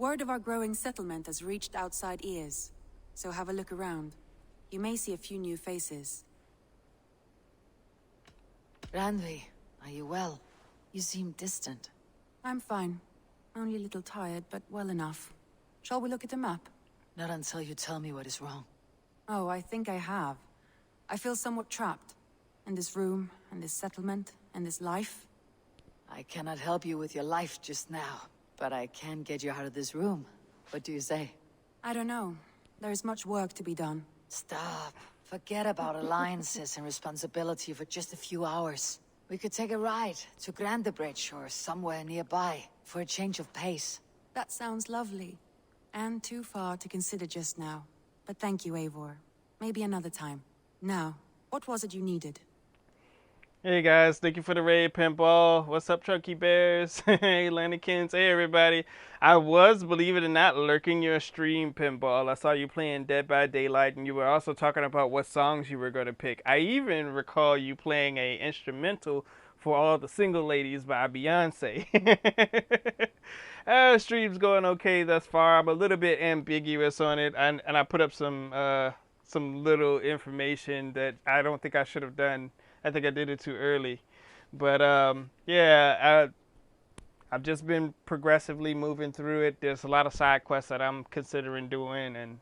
Word of our growing settlement has reached outside ears, so have a look around. You may see a few new faces. Ranvi, are you well? You seem distant. I'm fine. Only a little tired, but well enough. Shall we look at the map? Not until you tell me what is wrong. Oh, I think I have. I feel somewhat trapped. In this room, and this settlement, and this life. I cannot help you with your life just now, but I can get you out of this room. What do you say? I don't know. There is much work to be done. Stop. Forget about alliances and responsibility for just a few hours. We could take a ride to Grandebridge or somewhere nearby for a change of pace. That sounds lovely. And too far to consider just now. But thank you, Eivor. Maybe another time. Now, what was it you needed? Hey guys, thank you for the raid, Pinball. What's up, Chunky Bears? Hey, Landykins. Hey, everybody. I was, believe it or not, lurking your stream, Pinball. I saw you playing Dead by Daylight, and you were also talking about what songs you were going to pick. I even recall you playing a instrumental for All the Single Ladies by Beyonce. Stream's going okay thus far. I'm a little bit ambiguous on it, and I put up some little information that I don't think I should have done. I think I did it too early. But yeah, I've just been progressively moving through it. There's a lot of side quests that I'm considering doing and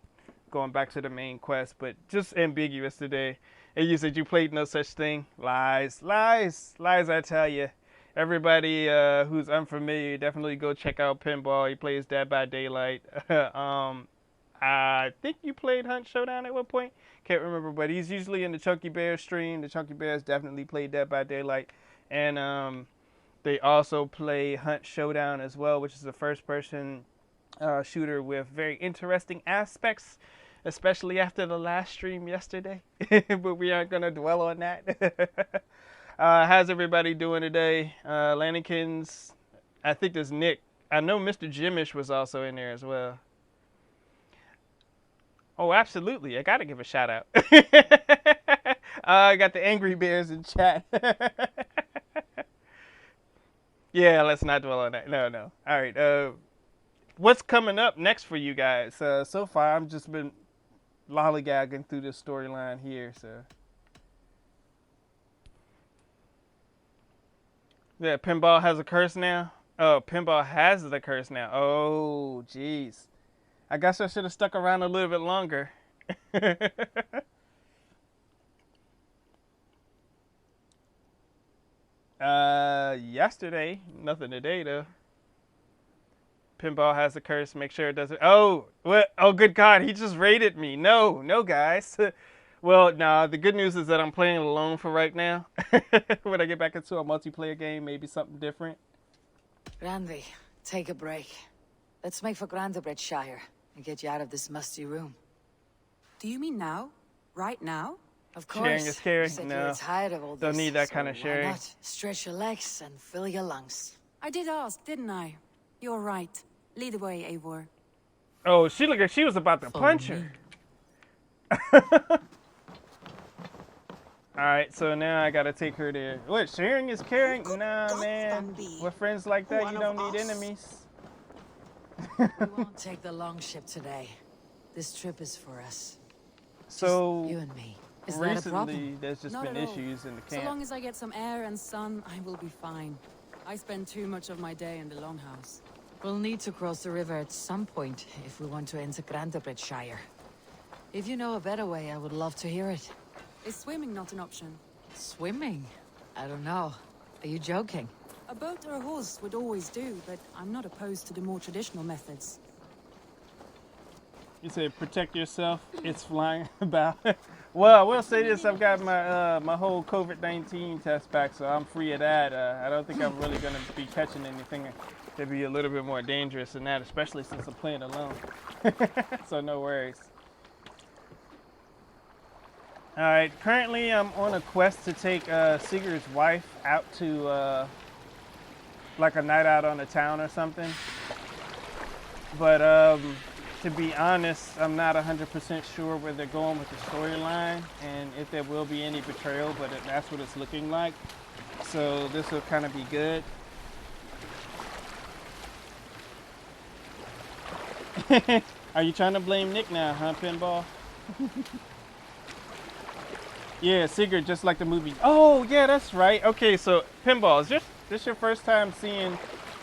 going back to the main quest, but just ambiguous today. And you said you played no such thing. Lies, lies, lies, I tell you. Everybody who's unfamiliar, definitely go check out Pinball. He plays Dead by Daylight. I think you played Hunt Showdown at one point. Can't remember, but he's usually in the Chunky Bears stream. The Chunky Bears definitely play Dead by Daylight. And they also play Hunt Showdown as well, which is a first-person shooter with very interesting aspects, especially after the last stream yesterday. But we aren't going to dwell on that. How's everybody doing today? Landykins, I think there's Nick. I know Mr. Jimish was also in there as well. Oh, absolutely. I got to give a shout out. I got the Angry Bears in chat. Yeah, let's not dwell on that. No. All right. What's coming up next for you guys? So far, I've just been lollygagging through this storyline here. So, yeah, Pinball has a curse now. Oh, Pinball has the curse now. Oh, jeez. I guess I should have stuck around a little bit longer. Yesterday, nothing today though. Pinball has a curse. Make sure it doesn't. Oh, what? Oh, good God! He just raided me. No, guys. Well, nah. The good news is that I'm playing alone for right now. When I get back into a multiplayer game, maybe something different. Ranvi, take a break. Let's make for Grandebridgeshire and get you out of this musty room. Do you mean now? Right now? Of course. Sharing is caring. You said No, you were tired of all this, don't need that kind of why sharing. not? Stretch your legs and fill your lungs. I did ask, didn't I? You're right. Lead the way, Eivor. Oh, she looked like she was about to punch her. Alright, so now I gotta take her there. What, sharing is caring? Nah, man. With friends like that, you don't need enemies. We won't take the long ship today. This trip is for us. So, just you and me. Is that a problem? recently, there's just Not been at all. issues in the So camp. long as I get some air and sun, I will be fine. I spend too much of my day in the Longhouse. We'll need to cross the river at some point if we want to enter Grandebridgeshire. If you know a better way, I would love to hear it. Is swimming not an option? Swimming? I don't know. Are you joking? A boat or a horse would always do, but I'm not opposed to the more traditional methods. You said protect yourself. It's flying about. Well, I will say this: I've got my my whole COVID-19 test back, so I'm free of that. I don't think I'm really gonna be catching anything that'd be a little bit more dangerous than that, especially since I'm playing alone. So no worries. All right. Currently, I'm on a quest to take Sigurd's wife out to like a night out on the town or something. But to be honest, I'm not 100% sure where they're going with the storyline and if there will be any betrayal, but that's what it's looking like. So this will kind of be good. Are you trying to blame Nick now, huh, Pinball? Yeah, Sigurd, just like the movie. Oh, yeah, that's right. Okay, so Pinball, is this your first time seeing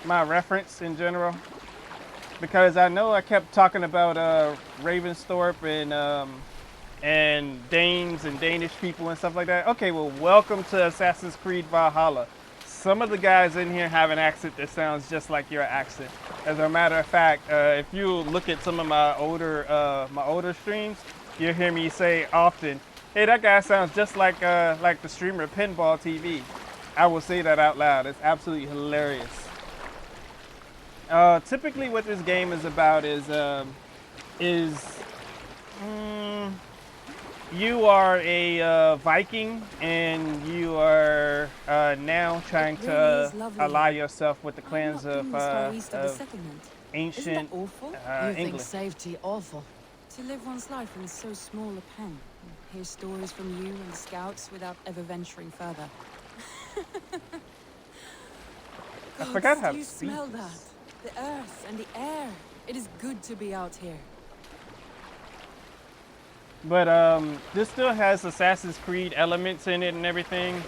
my reference in general? Because I know I kept talking about Ravensthorpe and Danes and Danish people and stuff like that. Okay, well, welcome to Assassin's Creed Valhalla. Some of the guys in here have an accent that sounds just like your accent. As a matter of fact, if you look at some of my older streams, you'll hear me say often, "Hey, that guy sounds just like the streamer Pinball TV." I will say that out loud. It's absolutely hilarious. Typically, what this game is about is you are a Viking, and you are now trying to ally yourself with the clans of ancient You think England. safety awful? To live one's life in so small a pen, and hear stories from you and the scouts without ever venturing further. I forgot how Do you to speak. smell that? The earth and the air. It is good to be out here. But this still has Assassin's Creed elements in it and everything.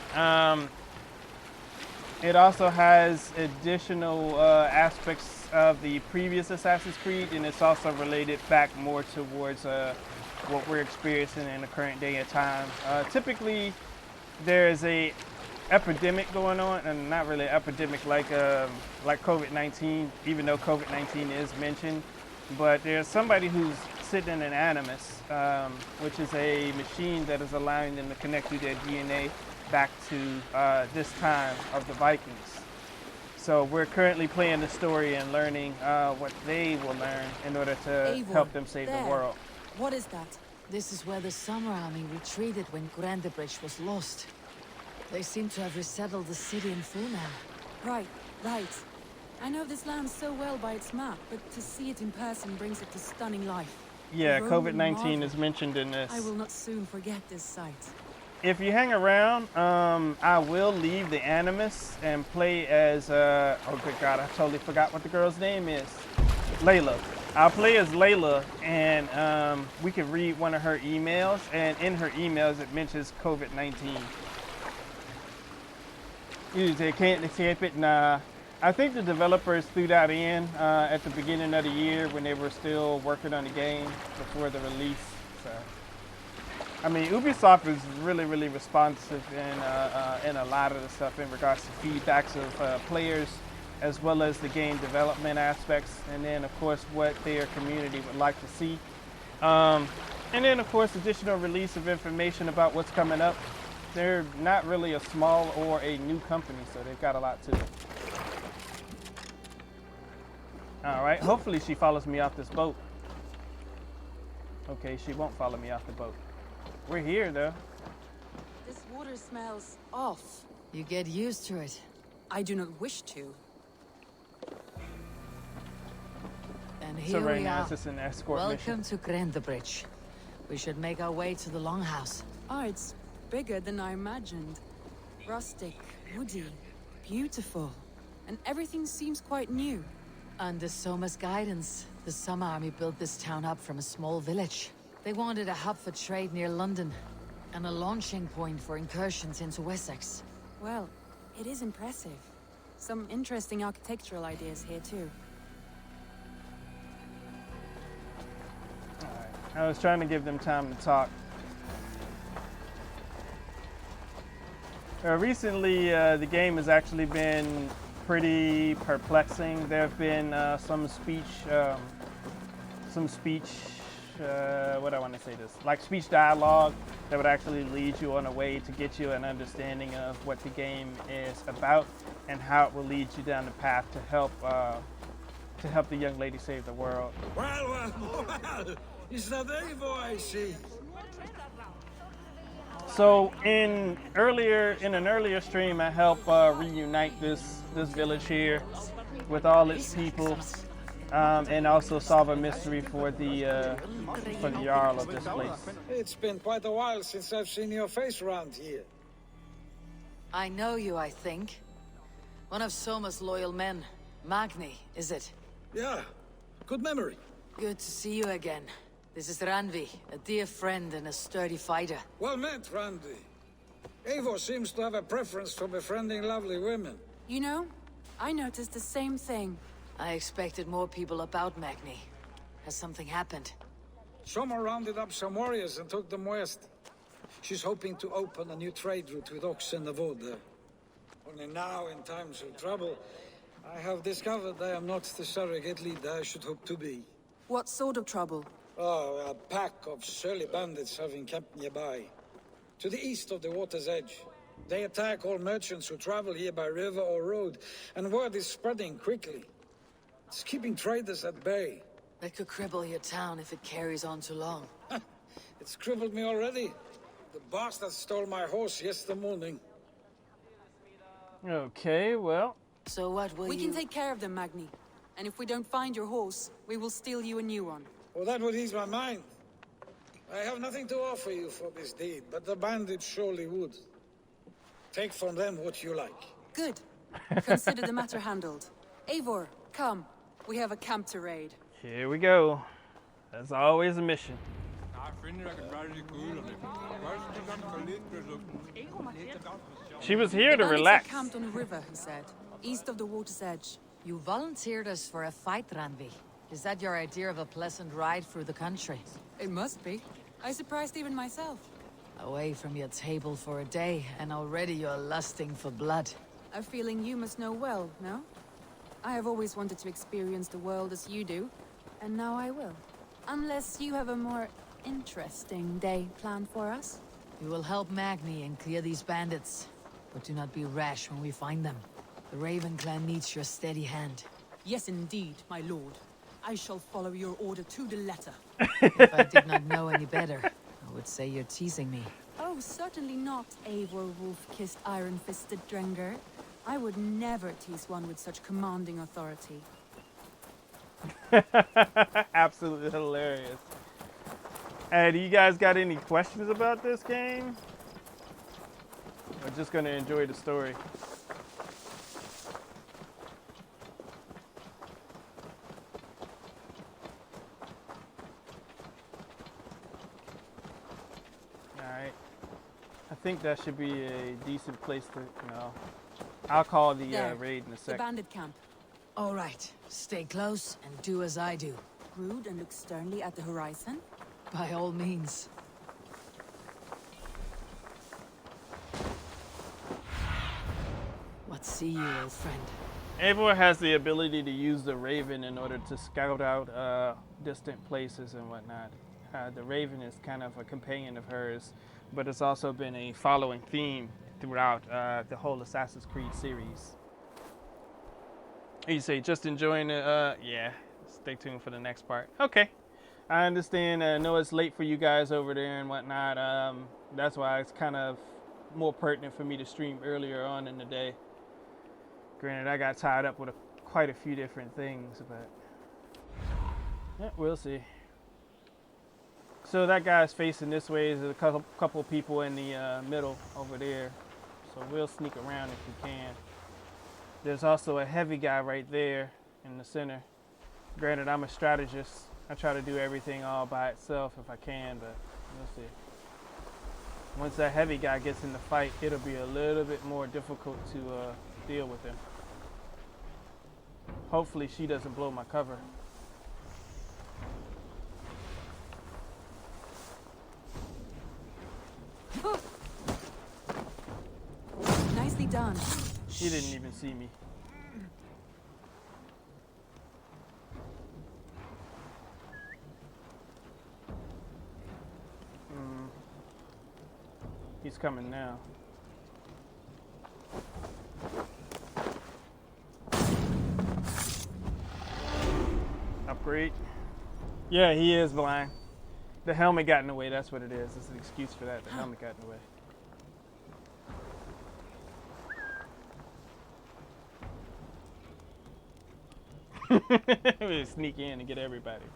It also has additional aspects of the previous Assassin's Creed, and it's also related back more towards what we're experiencing in the current day and time. Typically, there's a epidemic going on, and not really epidemic like COVID-19, even though COVID-19 is mentioned. But there's somebody who's sitting in an animus, which is a machine that is allowing them to connect through their DNA back to this time of the Vikings. So we're currently playing the story and learning what they will learn in order to help them save the world. What is that? This is where the Summer Army retreated when Grandebridge was lost. They seem to have resettled the city in full now. Right. I know this land so well by its map, but to see it in person brings it to stunning life. Yeah, A Roman COVID-19 marvel. is mentioned in this. I will not soon forget this sight. If you hang around, I will leave the Animus and play as, oh good God, I totally forgot what the girl's name is. Layla. I'll play as Layla, and we can read one of her emails, and in her emails it mentions COVID-19. They can't escape it. Nah. I think the developers threw that in at the beginning of the year when they were still working on the game before the release. So, I mean, Ubisoft is really, really responsive in a lot of the stuff in regards to feedbacks of players, as well as the game development aspects, and then of course what their community would like to see. And then of course additional release of information about what's coming up. They're not really a small or a new company, so they've got a lot to it. All right, hopefully she follows me off this boat. Okay, she won't follow me off the boat. We're here though. This water smells off. You get used to it. I do not wish to. And So here right we now are. it's just an escort mission. Welcome to Grandebridge. We should make our way to the Longhouse. Oh, it's bigger than I imagined. Rustic, woody, beautiful. And everything seems quite new. Under Soma's guidance, the Summer Army built this town up from a small village. They wanted a hub for trade near London, and a launching point for incursions into Wessex. Well, it is impressive. Some interesting architectural ideas here too. All right. I was trying to give them time to talk. Recently, the game has actually been pretty perplexing. There have been some speech, what do I want to say this? Like speech dialogue that would actually lead you on a way to get you an understanding of what the game is about and how it will lead you down the path to help the young lady save the world. Well, it's that Eivor I see. So in an earlier stream, I helped reunite this village here with all its people, and also solve a mystery for the Jarl of this place. It's been quite a while since I've seen your face around here. I know you, I think. One of Soma's loyal men. Magni, is it? Yeah, good memory. Good to see you again. This is Ranvi, a dear friend and a sturdy fighter. Well met, Ranvi. Eivor seems to have a preference for befriending lovely women. You know, I noticed the same thing. I expected more people about Magni. Has something happened? Someone rounded up some warriors and took them west. She's hoping to open a new trade route with oxen of wood there. Only now, in times of trouble, I have discovered I am not the surrogate leader I should hope to be. What sort of trouble? Oh, a pack of surly bandits have encamped nearby. To the east of the water's edge. They attack all merchants who travel here by river or road, and word is spreading quickly. It's keeping traders at bay. That could cripple your town if it carries on too long. It's crippled me already. The bastard stole my horse yesterday morning. Okay, well. So what will We you... can take care of them, Magni. And if we don't find your horse, we will steal you a new one. Well, that would ease my mind. I have nothing to offer you for this deed, but the bandits surely would. Take from them what you like. Good. Consider the matter handled. Eivor, come. We have a camp to raid. Here we go. That's always a mission. She was here to Bandits are relax. camped on a river, he said. East of the water's edge. You volunteered us for a fight, Ranvi. Is that your idea of a pleasant ride through the country? It must be. I surprised even myself. Away from your table for a day, and already you're lusting for blood. A feeling you must know well, no? I have always wanted to experience the world as you do, and now I will. Unless you have a more interesting day planned for us? You will help Magni and clear these bandits. But do not be rash when we find them. The Raven clan needs your steady hand. Yes, indeed, my lord. I shall follow your order to the letter. If I did not know any better, I would say you're teasing me. Oh, certainly not, Eivor wolf-kissed iron-fisted Drenger. I would never tease one with such commanding authority. Absolutely hilarious. Hey, do you guys got any questions about this game? Or just gonna enjoy the story? Alright. I think that should be a decent place to, I'll call the There, raid in a The second. bandit camp. All right, stay close and do as I do. Rude and look sternly at the horizon. By all means. What see you, old friend? Eivor has the ability to use the Raven in order to scout out distant places and whatnot. The Raven is kind of a companion of hers, but it's also been a following theme throughout the whole Assassin's Creed series. You say just enjoying it? Yeah. Stay tuned for the next part. Okay. I understand. I know it's late for you guys over there and whatnot. That's why it's kind of more pertinent for me to stream earlier on in the day. Granted, I got tied up with quite a few different things, but yeah, we'll see. So that guy's facing this way. There's a couple people in the middle over there. So we'll sneak around if we can. There's also a heavy guy right there in the center. Granted, I'm a strategist. I try to do everything all by itself if I can, but we'll see. Once that heavy guy gets in the fight, it'll be a little bit more difficult to deal with him. Hopefully she doesn't blow my cover. Nicely done. She didn't even see me. He's coming now. Upgrade. Yeah, he is blind. The helmet got in the way, that's what it is. It's an excuse for that. The helmet got in the way. We sneak in and get everybody.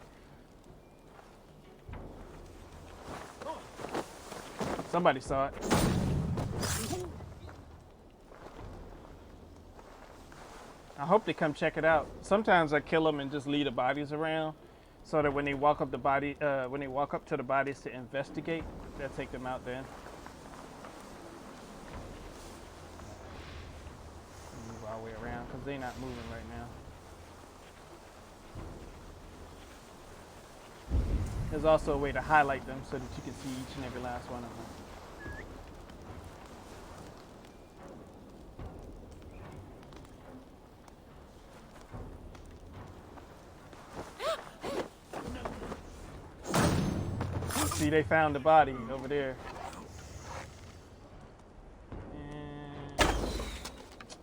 Somebody saw it. I hope they come check it out. Sometimes I kill them and just leave the bodies around. so that when they walk up to the bodies to investigate, they'll take them out then. Move our way around because they're not moving right now. There's also a way to highlight them so that you can see each and every last one of them. See, they found the body over there.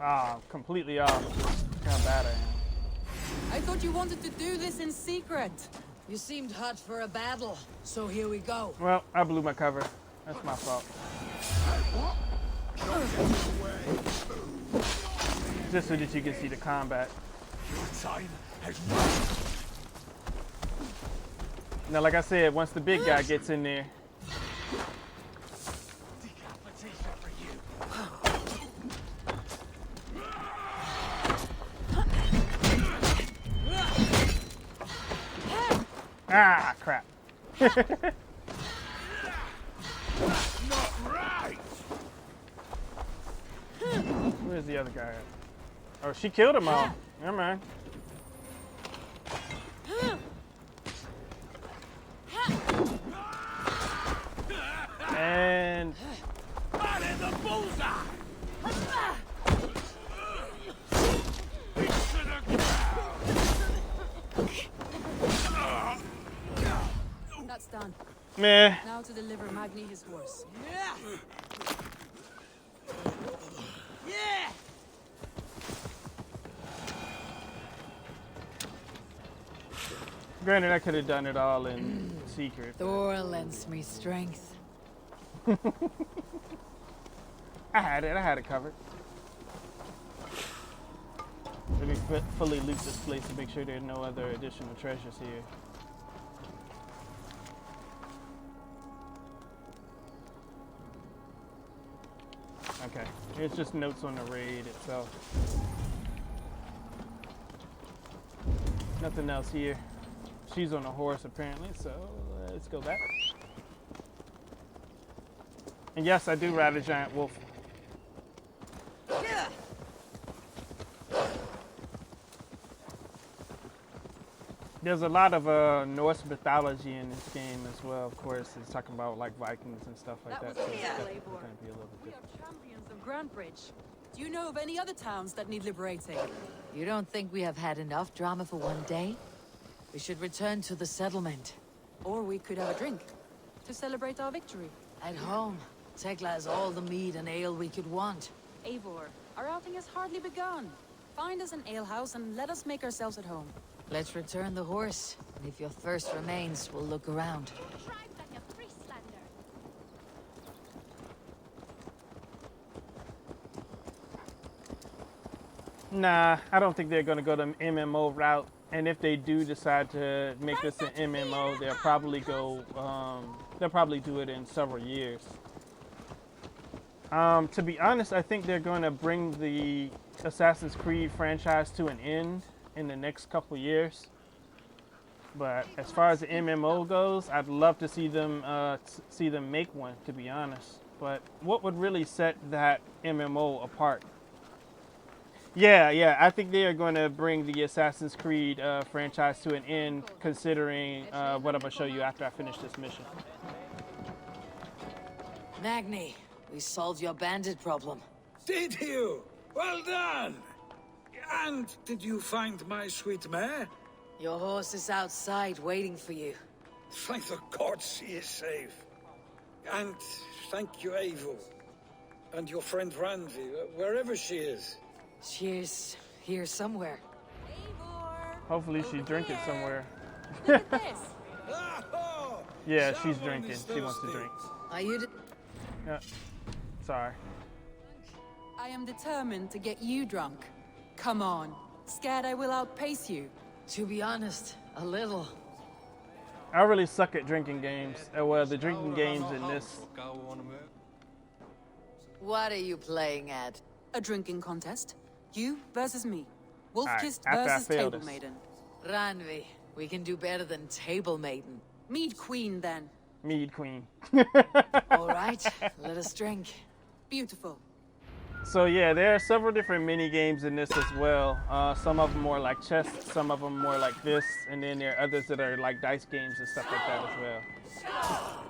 And completely off. Look how bad I am. I thought you wanted to do this in secret. You seemed hot for a battle, so here we go. Well, I blew my cover. That's my fault. Just so that you can see the combat. Now, like I said, once the big guy gets in there, ah, crap. Not right. Where's the other guy at? Oh, she killed them all. Never mind. And Right in the bullseye. Into the ground. That's done. meh. Now to deliver Magni his horse. Yeah! Yeah! Granted, I could have done it all in secret. Thor lends me strength. I had it covered. Let me fully loot this place to make sure there are no other additional treasures here. Okay, it's just notes on the raid itself. Nothing else here. She's on a horse apparently, so let's go back. And yes, I do ride a giant wolf. There's a lot of Norse mythology in this game as well. Of course, it's talking about like Vikings and stuff like that. So it's definitely going to be a little bit We different. are champions of Grandbridge. Do you know of any other towns that need liberating? You don't think we have had enough drama for one day? We should return to the settlement. Or we could have a drink to celebrate our victory. At home, Tekla has all the mead and ale we could want. Eivor, our outing has hardly begun. Find us an alehouse and let us make ourselves at home. Let's return the horse, and if your thirst remains, we'll look around. Tribe like a Frislander. Nah, I don't think they're going to go the MMO route. And if they do decide to make this an MMO, they'll probably go. They'll probably do it in several years. To be honest, I think they're going to bring the Assassin's Creed franchise to an end in the next couple years. But as far as the MMO goes, I'd love to see them make one. To be honest, but what would really set that MMO apart? Yeah, I think they are going to bring the Assassin's Creed franchise to an end, considering what I'm going to show you after I finish this mission. Magni, we solved your bandit problem. Did you? Well done! And did you find my sweet mare? Your horse is outside waiting for you. Thank the gods he is safe. And thank you, Eivor. And your friend Ranvi, wherever she is. She's here somewhere. Eivor! Hopefully she's drinking somewhere. Look at this! Oh, Yeah, she's someone drinking. is She wants to thirsty. drink. Are you... Yeah. Sorry. I am determined to get you drunk. Come on. Scared I will outpace you. To be honest, a little. I really suck at drinking games. Well, the drinking games in this. What are you playing at? A drinking contest. You versus me. Wolf-kissed Alright, after I versus fail Table this. Maiden. Ranvi, We can do better than table maiden. Mead Queen, then. Mead Queen. All right, let us drink. Beautiful. So yeah, there are several different mini games in this as well. Some of them more like chess, some of them more like this, and then there are others that are like dice games and stuff like that as well.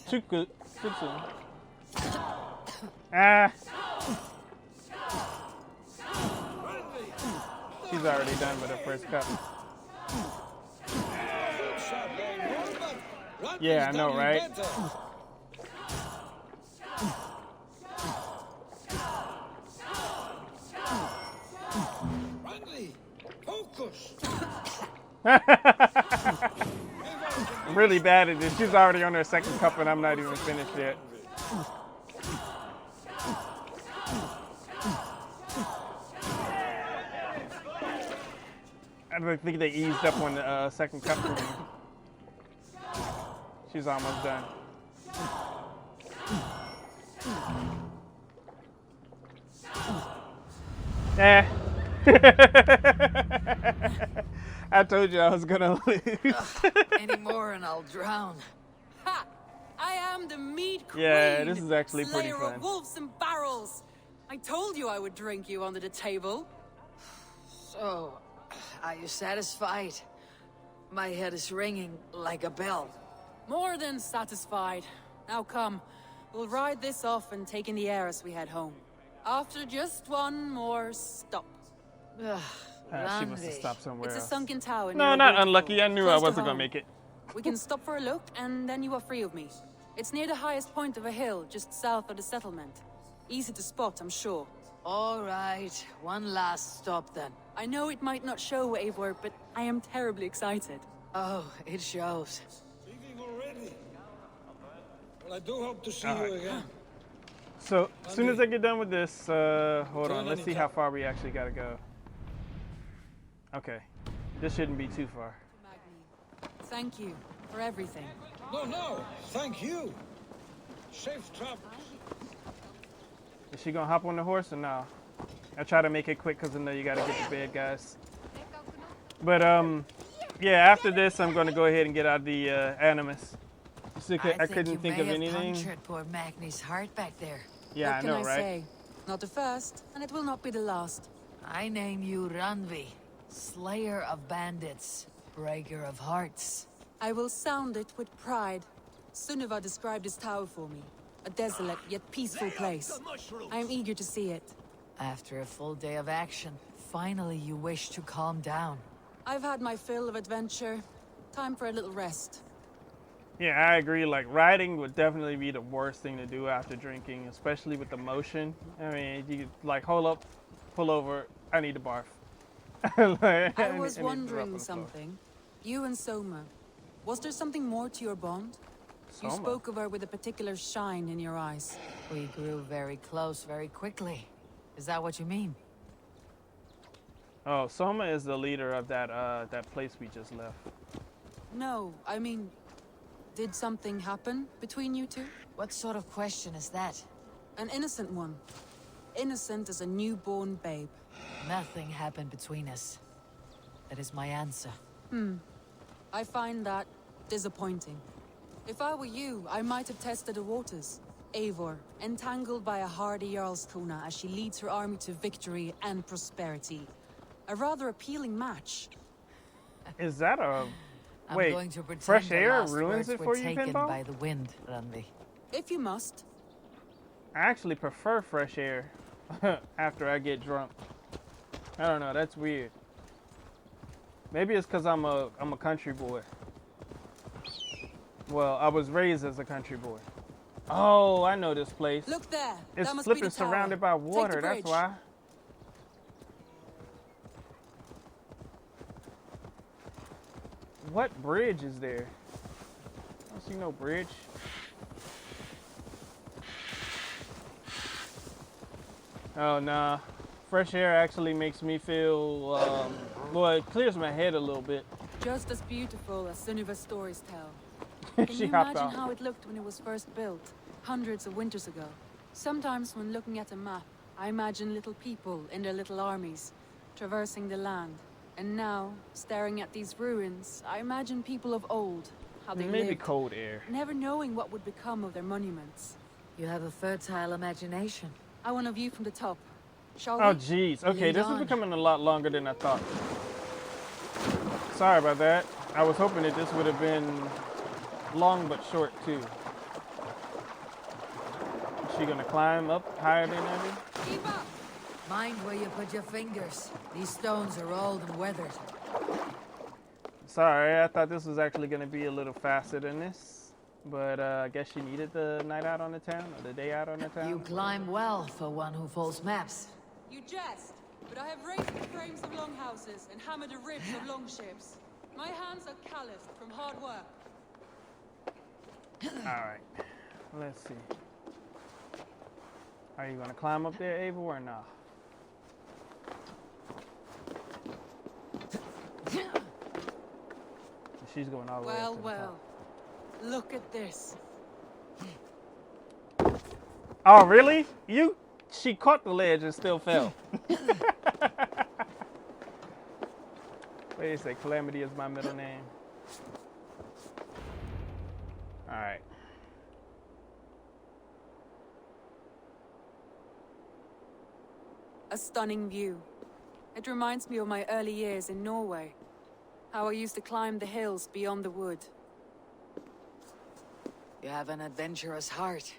Too good. Too soon. Ah. She's already done with her first cup. Yeah, I know, right? Ranvi, focus. I'm really bad at this. She's already on her second cup and I'm not even finished yet. I think they eased up on the second cup for me. She's almost done. Eh. I told you I was gonna lose. Any more and I'll drown. Ha! I am the Mead Queen. Yeah, this is actually pretty Slayer fun. of wolves and barrels. I told you I would drink you under the table. So, are you satisfied? My head is ringing like a bell. More than satisfied. Now come, we'll ride this off and take in the air as we head home. After just one more stop. She must have stopped somewhere It's a else. sunken tower. No, near a not waterfall, unlucky. I knew I close to wasn't gonna home. make it. We can stop for a look, and then you are free of me. It's near the highest point of a hill, just south of the settlement. Easy to spot, I'm sure. All right, one last stop then. I know it might not show, Eivor, but I am terribly excited. Oh, it shows. Leaving already? Well, I do hope to see you again. So, as soon as I get done with this, hold on, let's see how far we actually gotta go. Okay, this shouldn't be too far. Magni, thank you for everything. No, thank you. Safe travels. Is she gonna hop on the horse or no? I try to make it quick because I know you gotta get to bed, guys. But yeah, after this, I'm gonna go ahead and get out the Animus. So I couldn't think of anything. Punctured poor Magni's heart back there. Yeah, What I can know, I right? say? Not the first, and it will not be the last. I name you Ranvi, Slayer of Bandits, Breaker of Hearts. I will sound it with pride. Sunniva described this tower for me. A desolate yet peaceful place. I am eager to see it. After a full day of action, finally you wish to calm down. I've had my fill of adventure. Time for a little rest. Yeah, I agree. Like, riding would definitely be the worst thing to do after drinking, especially with the motion. I mean, you could, like, hold up, pull over, I need to barf. Like, I need- was need to wondering drop on the floor. something. You and Soma. Was there something more to your bond? You Soma? spoke of her with a particular shine in your eyes. We grew very close very quickly. Is that what you mean? Oh, Soma is the leader of that place we just left. No, I mean, did something happen between you two? What sort of question is that? An innocent one. Innocent as a newborn babe. Nothing happened between us. That is my answer. I find that disappointing. If I were you, I might have tested the waters. Eivor, entangled by a hardy Jarlskona as she leads her army to victory and prosperity. A rather appealing match. Is that a... I'm Wait, going to pretend fresh the air last ruins words it were for you, taken Pinball? by the wind, Ranvi. If you must. I actually prefer fresh air after I get drunk. I don't know, that's weird. Maybe it's because I'm a country boy. Well, I was raised as a country boy. Oh, I know this place. Look there. It's that must be flipping the tower. surrounded by Take the water, that's bridge. why. What bridge is there? I don't see no bridge. Oh, nah. Fresh air actually makes me feel, well, it clears my head a little bit. Just as beautiful as Sunniva's stories tell. Can She you hopped imagine off. how it looked when it was first built, hundreds of winters ago? Sometimes when looking at a map, I imagine little people in their little armies, traversing the land. And now, staring at these ruins, I imagine people of old, how they Maybe lived, cold air. never knowing what would become of their monuments. You have a fertile imagination. I want a view from the top. Shall Oh, we? jeez. Okay, Lead this is on. becoming a lot longer than I thought. Sorry about that. I was hoping that this would have been long but short, too. Is she gonna climb up higher than ever? Keep up! Mind where you put your fingers. These stones are old and weathered. Sorry, I thought this was actually gonna be a little faster than this. But I guess she needed the night out on the town, or the day out on the town. You climb well for one who folds maps. You jest, but I have raised the frames of longhouses and hammered the ribs of longships. My hands are calloused from hard work. Alright, let's see. Are you gonna climb up there, Ava, or not? She's going all the way Well, up to the well. top. Look at this. Oh, really? She caught the ledge and still fell. Wait a sec, Calamity is my middle name. Alright. A stunning view. It reminds me of my early years in Norway. How I used to climb the hills beyond the wood. You have an adventurous heart.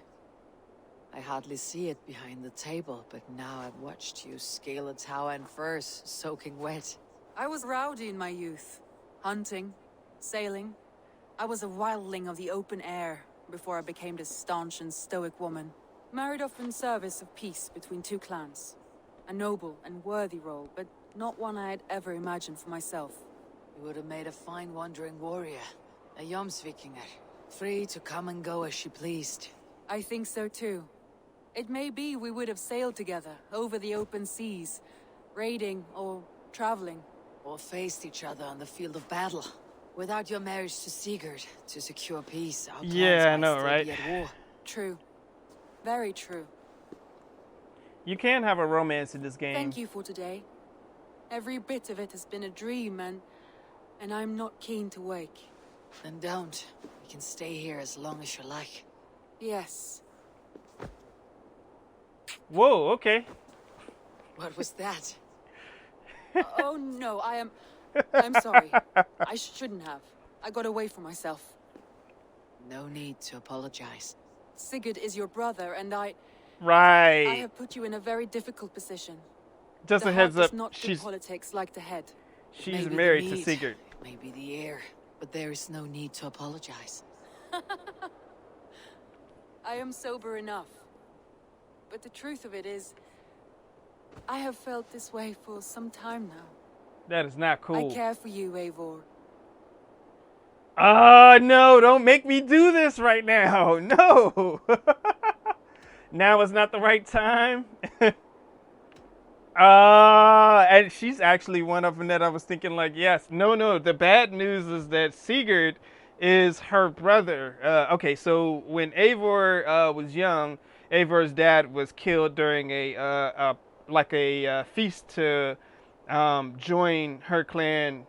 I hardly see it behind the table, but now I've watched you scale a tower in furs, soaking wet. I was rowdy in my youth. Hunting, sailing. I was a wildling of the open air before I became this staunch and stoic woman. Married off in service of peace between two clans. A noble and worthy role, but not one I had ever imagined for myself. You would have made a fine wandering warrior. A Jomsvikinger. Free to come and go as she pleased. I think so too. It may be we would have sailed together over the open seas, raiding or traveling. Or faced each other on the field of battle. Without your marriage to Sigurd, to secure peace, our clans Yeah, I might know, still right? be at war. True. Very true. You can have a romance in this game. Thank you for today. Every bit of it has been a dream, and I'm not keen to wake. Then don't. We can stay here as long as you like. Yes. Whoa, okay. What was that? Oh no, I'm sorry. I shouldn't have. I got away from myself. No need to apologize. Sigurd is your brother, and I Right. have put you in a very difficult position. Just The a heart heads does up, not do politics like the head. she's Maybe the married to need, Sigurd. Maybe the heir. But there is no need to apologize. I am sober enough. But the truth of it is, I have felt this way for some time now. That is not cool. I care for you, Eivor. No, don't make me do this right now. No. Now is not the right time. And she's actually one of them that I was thinking like, yes. No. The bad news is that Sigurd is her brother. Okay, so when Eivor was young, Eivor's dad was killed during a feast to join her clan.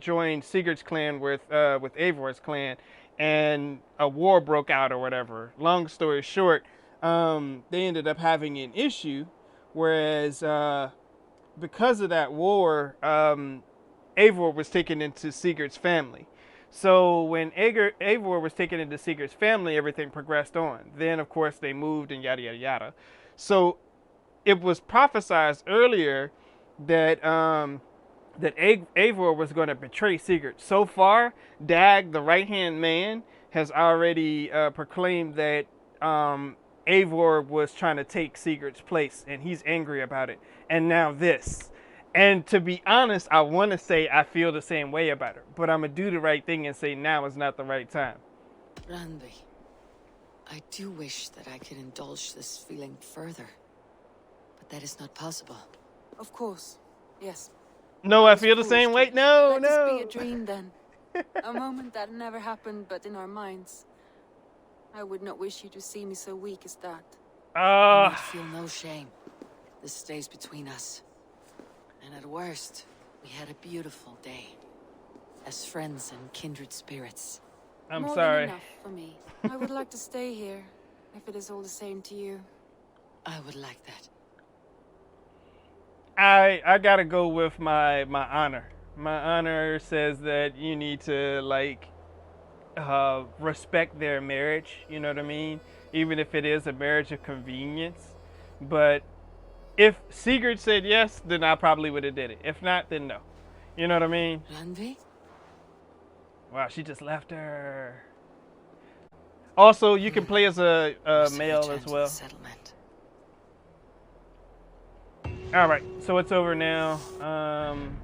Join Sigurd's clan with Eivor's clan, and a war broke out or whatever. Long story short, they ended up having an issue, whereas because of that war, Eivor was taken into Sigurd's family. So when Eivor was taken into Sigurd's family, everything progressed on. Then, of course, they moved and yada, yada, yada. So it was prophesized earlier that Eivor was going to betray Sigurd. So far, Dag, the right-hand man, has already proclaimed that Eivor was trying to take Sigurd's place, and he's angry about it. And now this. And to be honest, I want to say I feel the same way about her, but I'm going to do the right thing and say now is not the right time. Ranvi, I do wish that I could indulge this feeling further. But that is not possible. Of course. Yes. No, I feel the same way. No, Let this be no. a dream then. A moment that never happened but in our minds. I would not wish you to see me so weak as that. You need feel no shame. This stays between us. And at worst, we had a beautiful day. As friends and kindred spirits. I'm More sorry. than enough for me. I would like to stay here, if it is all the same to you. I would like that. I gotta go with my honor. My honor says that you need to like respect their marriage. You know what I mean? Even if it is a marriage of convenience. But if Sigurd said yes, then I probably would have did it. If not, then no. You know what I mean? Ranvi? Wow, she just left her. Also, you can play as a male as well. Settlement. All right, so it's over now.